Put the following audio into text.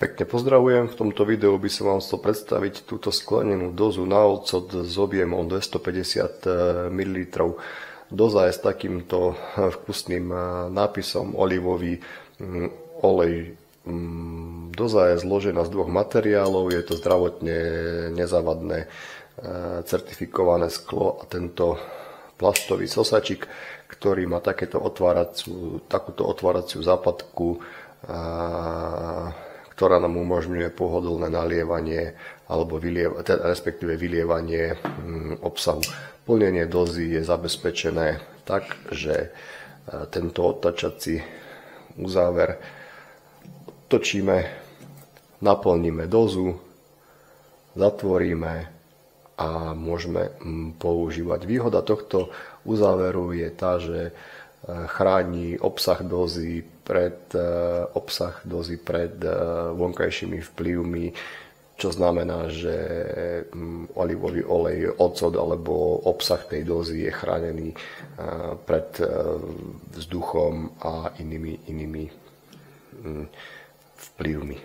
Pekne pozdravujem, v tomto videu by som vám chcel predstaviť túto sklenenú dozu na ocot s objemom 250 ml. Doza je s takýmto vkusným nápisom olivový olej. Doza je zložená z dvoch materiálov, je to zdravotne nezávadné certifikované sklo a tento plastový sosačik, ktorý má takúto otváraciu západku, ktorá nám umožňuje pohodlné nalievanie alebo respektíve vylievanie obsahu. Plnenie dozy je zabezpečené tak, že tento otáčací uzáver točíme, naplníme dozu, zatvoríme a môžeme používať. Výhoda tohto uzáveru je tá, že chráni obsah dozy pred vonkajšími vplyvmi, čo znamená, že olivový olej, ocot alebo obsah tej dozy je chránený pred vzduchom a inými vplyvmi.